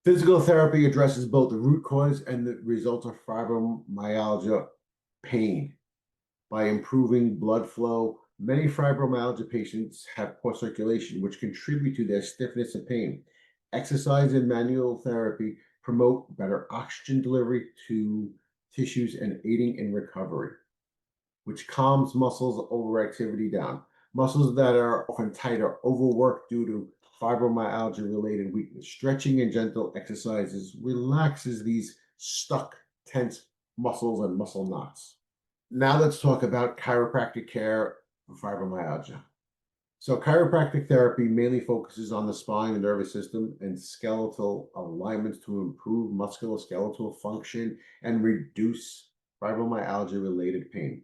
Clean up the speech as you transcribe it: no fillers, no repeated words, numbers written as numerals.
Physical therapy addresses both the root cause and the result of fibromyalgia pain by improving blood flow. Many fibromyalgia patients have poor circulation, which contribute to their stiffness and pain. Exercise and manual therapy promote better oxygen delivery to tissues and aiding in recovery, which calms muscles overactivity down. Muscles that are often tight or overworked due to fibromyalgia related weakness. Stretching and gentle exercises relaxes these stuck, tense muscles and muscle knots. Now let's talk about chiropractic care for fibromyalgia. So chiropractic therapy mainly focuses on the spine and nervous system and skeletal alignments to improve musculoskeletal function and reduce fibromyalgia related pain.